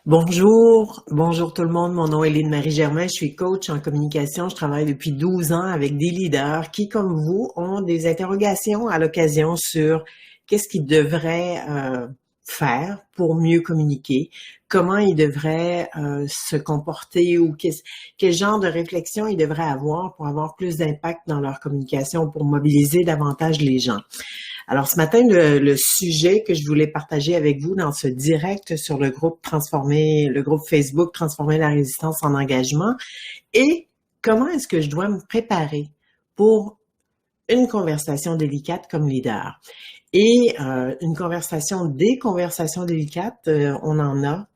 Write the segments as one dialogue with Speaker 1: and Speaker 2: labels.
Speaker 1: Bonjour tout le monde. Mon nom est Lynne Marie Germain. Je suis coach en communication. Je travaille depuis 12 ans avec des leaders qui, comme vous, ont des interrogations à l'occasion sur qu'est-ce qu'ils devraient faire pour mieux communiquer, comment ils devraient se comporter ou quel genre de réflexion ils devraient avoir pour avoir plus d'impact dans leur communication, pour mobiliser davantage les gens. Alors ce matin, le sujet que je voulais partager avec vous dans ce direct sur le groupe Facebook Transformer la résistance en engagement est comment est-ce que je dois me préparer pour une conversation délicate comme leader. Et des conversations délicates, on en a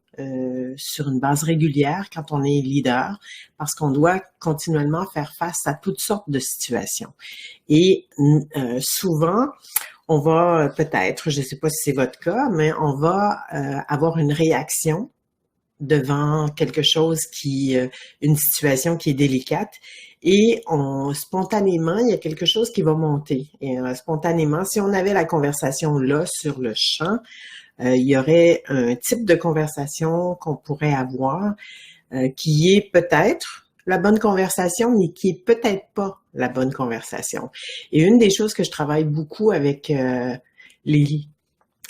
Speaker 1: sur une base régulière quand on est leader, parce qu'on doit continuellement faire face à toutes sortes de situations. Et souvent, on va peut-être, je ne sais pas si c'est votre cas, mais on va avoir une réaction devant quelque chose une situation qui est délicate et spontanément, il y a quelque chose qui va monter. Et spontanément, si on avait la conversation là sur le champ, il y aurait un type de conversation qu'on pourrait avoir qui est peut-être la bonne conversation, mais qui est peut-être pas la bonne conversation. Et une des choses que je travaille beaucoup avec les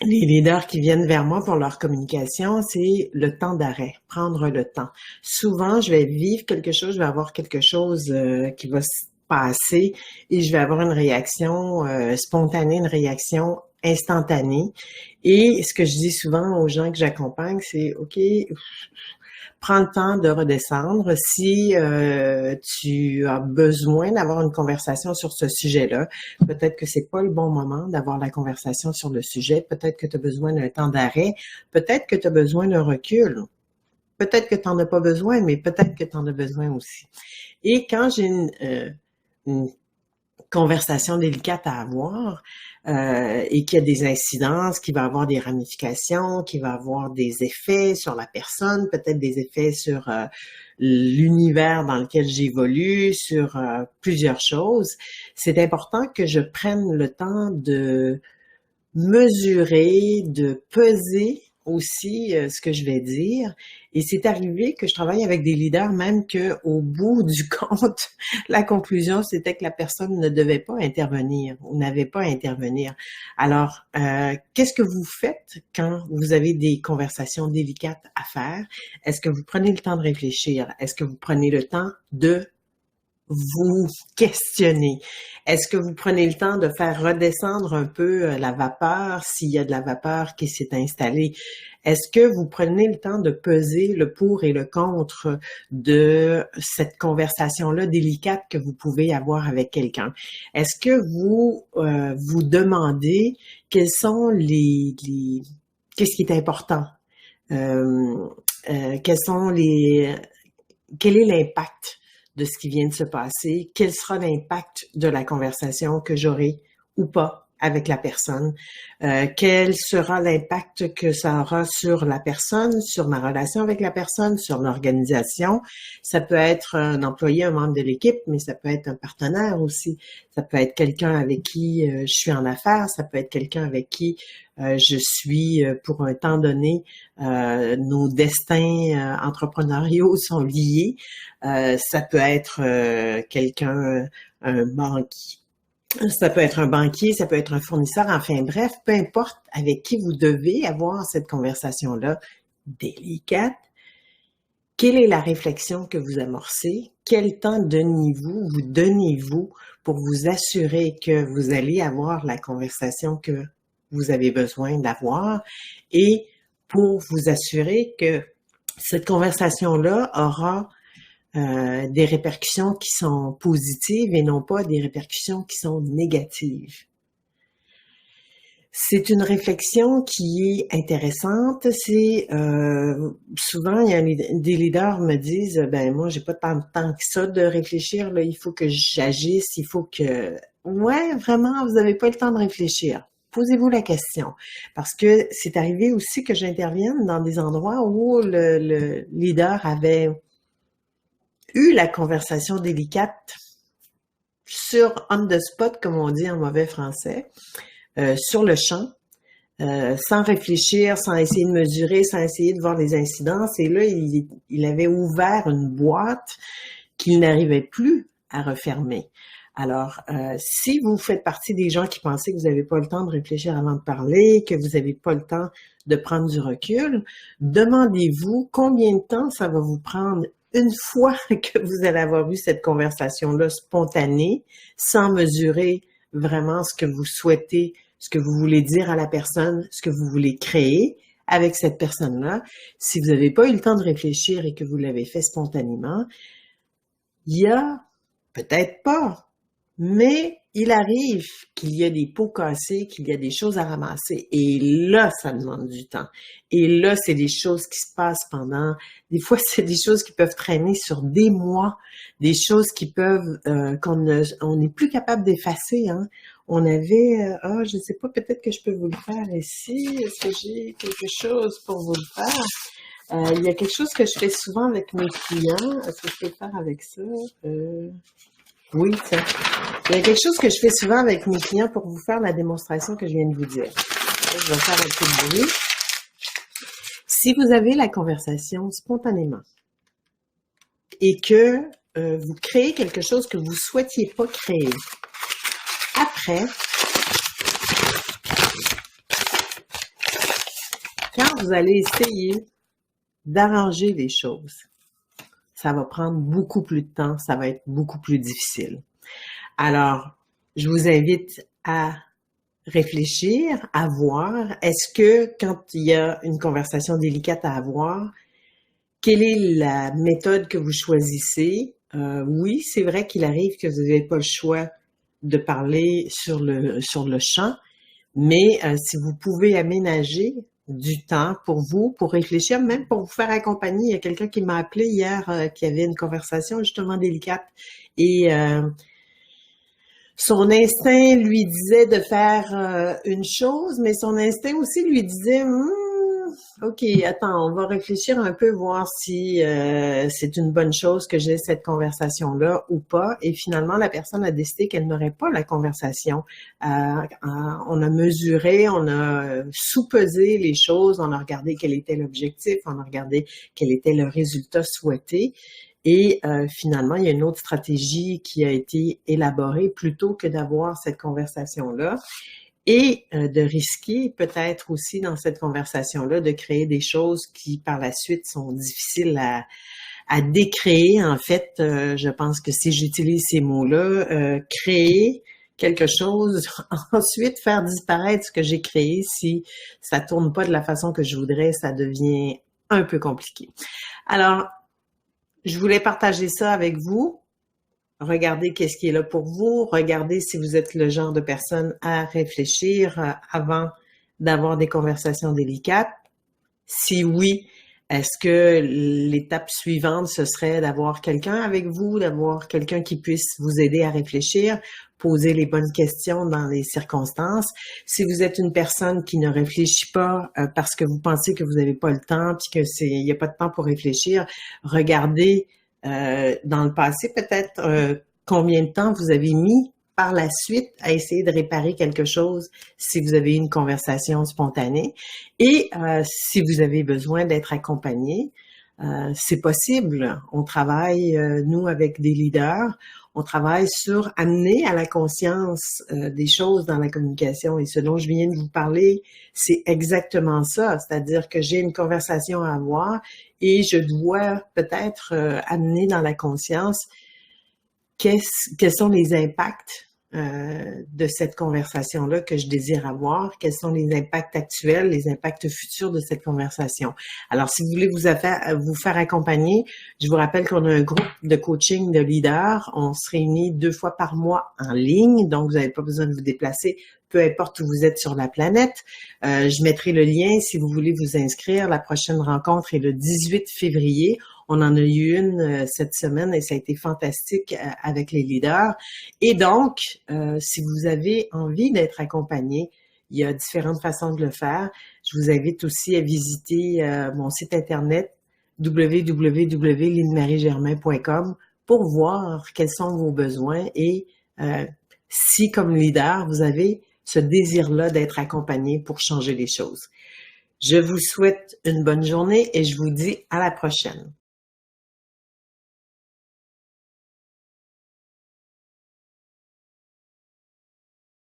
Speaker 1: leaders qui viennent vers moi pour leur communication, c'est le temps d'arrêt, prendre le temps. Souvent, je vais vivre quelque chose, je vais avoir quelque chose qui va se passer et je vais avoir une réaction spontanée, une réaction instantanée. Et ce que je dis souvent aux gens que j'accompagne, c'est OK, prends le temps de redescendre. Si tu as besoin d'avoir une conversation sur ce sujet-là, peut-être que c'est pas le bon moment d'avoir la conversation sur le sujet. Peut-être que tu as besoin d'un temps d'arrêt. Peut-être que tu as besoin d'un recul. Peut-être que tu n'en as pas besoin, mais peut-être que tu en as besoin aussi. Et quand j'ai une conversation délicate à avoir et qu'il y a des incidences, qu'il va avoir des ramifications, qu'il va avoir des effets sur la personne, peut-être des effets sur l'univers dans lequel j'évolue, sur plusieurs choses, c'est important que je prenne le temps de mesurer, de peser aussi ce que je vais dire. Et c'est arrivé que je travaille avec des leaders, même qu'au bout du compte, la conclusion, c'était que la personne ne devait pas intervenir ou n'avait pas à intervenir. Alors, qu'est-ce que vous faites quand vous avez des conversations délicates à faire? Est-ce que vous prenez le temps de réfléchir? Est-ce que vous prenez le temps de vous questionner? Est-ce que vous prenez le temps de faire redescendre un peu la vapeur s'il y a de la vapeur qui s'est installée? Est-ce que vous prenez le temps de peser le pour et le contre de cette conversation-là délicate que vous pouvez avoir avec quelqu'un? Est-ce que vous vous demandez qu'est-ce qui est important? Quel est l'impact de ce qui vient de se passer? Quel sera l'impact de la conversation que j'aurai ou pas avec la personne? Quel sera l'impact que ça aura sur la personne, sur ma relation avec la personne, sur l'organisation? Ça peut être un employé, un membre de l'équipe, mais ça peut être un partenaire aussi. Ça peut être quelqu'un avec qui je suis en affaires, ça peut être quelqu'un avec qui je suis pour un temps donné, nos destins entrepreneuriaux sont liés. Ça peut être un banquier. Ça peut être un banquier, ça peut être un fournisseur, enfin bref, peu importe avec qui vous devez avoir cette conversation-là délicate. Quelle est la réflexion que vous amorcez? Quel temps donnez-vous pour vous assurer que vous allez avoir la conversation que vous avez besoin d'avoir et pour vous assurer que cette conversation-là aura des répercussions qui sont positives et non pas des répercussions qui sont négatives. C'est une réflexion qui est intéressante. C'est souvent il y a des leaders me disent ben moi j'ai pas tant de temps que ça de réfléchir là, il faut que j'agisse, il faut que ouais vraiment vous avez pas le temps de réfléchir. Posez-vous la question parce que c'est arrivé aussi que j'intervienne dans des endroits où le leader avait eu la conversation délicate sur on the spot, comme on dit en mauvais français, sur le champ, sans réfléchir, sans essayer de mesurer, sans essayer de voir les incidences. Et là, il avait ouvert une boîte qu'il n'arrivait plus à refermer. Alors, si vous faites partie des gens qui pensaient que vous n'avez pas le temps de réfléchir avant de parler, que vous n'avez pas le temps de prendre du recul, demandez-vous combien de temps ça va vous prendre une fois que vous allez avoir eu cette conversation-là spontanée, sans mesurer vraiment ce que vous souhaitez, ce que vous voulez dire à la personne, ce que vous voulez créer avec cette personne-là. Si vous n'avez pas eu le temps de réfléchir et que vous l'avez fait spontanément, il y a peut-être pas, mais il arrive qu'il y a des pots cassés, qu'il y a des choses à ramasser. Et là, ça demande du temps. Et là, c'est des choses qui se passent des fois, c'est des choses qui peuvent traîner sur des mois, des choses qui peuvent, on n'est plus capable d'effacer, hein. On avait, je sais pas, peut-être que je peux vous le faire ici. Est-ce que j'ai quelque chose pour vous le faire? Il y a quelque chose que je fais souvent avec mes clients. Est-ce que je peux le faire avec ça? Oui, ça. Il y a quelque chose que je fais souvent avec mes clients pour vous faire la démonstration que je viens de vous dire. Je vais faire un peu de bruit. Si vous avez la conversation spontanément et que vous créez quelque chose que vous ne souhaitiez pas créer, après, quand vous allez essayer d'arranger les choses, ça va prendre beaucoup plus de temps, ça va être beaucoup plus difficile. Alors, je vous invite à réfléchir, à voir, est-ce que quand il y a une conversation délicate à avoir, quelle est la méthode que vous choisissez? Oui, c'est vrai qu'il arrive que vous n'avez pas le choix de parler sur le champ, mais si vous pouvez aménager du temps pour vous, pour réfléchir, même pour vous faire accompagner. Il y a quelqu'un qui m'a appelé hier qui avait une conversation justement délicate et son instinct lui disait de faire une chose, mais son instinct aussi lui disait OK, attends, on va réfléchir un peu, voir si c'est une bonne chose que j'ai cette conversation-là ou pas. Et finalement, la personne a décidé qu'elle n'aurait pas la conversation. On a mesuré, on a sous-pesé les choses, on a regardé quel était l'objectif, on a regardé quel était le résultat souhaité. Et finalement, il y a une autre stratégie qui a été élaborée plutôt que d'avoir cette conversation-là. Et de risquer peut-être aussi dans cette conversation-là de créer des choses qui par la suite sont difficiles à décréer. En fait, je pense que si j'utilise ces mots-là, créer quelque chose, ensuite faire disparaître ce que j'ai créé, si ça tourne pas de la façon que je voudrais, ça devient un peu compliqué. Alors, je voulais partager ça avec vous. Regardez qu'est-ce qui est là pour vous. Regardez si vous êtes le genre de personne à réfléchir avant d'avoir des conversations délicates. Si oui, est-ce que l'étape suivante, ce serait d'avoir quelqu'un avec vous, d'avoir quelqu'un qui puisse vous aider à réfléchir, poser les bonnes questions dans les circonstances. Si vous êtes une personne qui ne réfléchit pas parce que vous pensez que vous n'avez pas le temps, puis que il n'y a pas de temps pour réfléchir, regardez dans le passé, peut-être combien de temps vous avez mis par la suite à essayer de réparer quelque chose si vous avez eu une conversation spontanée. Et si vous avez besoin d'être accompagné, c'est possible. On travaille, nous, avec des leaders, on travaille sur amener à la conscience des choses dans la communication. Et ce dont je viens de vous parler, c'est exactement ça. C'est-à-dire que j'ai une conversation à avoir et je dois peut-être amener dans la conscience quels sont les impacts de cette conversation-là que je désire avoir, quels sont les impacts actuels, les impacts futurs de cette conversation. Alors, si vous voulez vous faire accompagner, je vous rappelle qu'on a un groupe de coaching de leaders. On se réunit 2 fois par mois en ligne, donc vous n'avez pas besoin de vous déplacer, peu importe où vous êtes sur la planète. Je mettrai le lien si vous voulez vous inscrire. La prochaine rencontre est le 18 février. On en a eu une cette semaine et ça a été fantastique avec les leaders. Et donc, si vous avez envie d'être accompagné, il y a différentes façons de le faire. Je vous invite aussi à visiter mon site internet www.linemarigermain.com pour voir quels sont vos besoins et si, comme leader, vous avez ce désir-là d'être accompagné pour changer les choses. Je vous souhaite une bonne journée et je vous dis à la prochaine.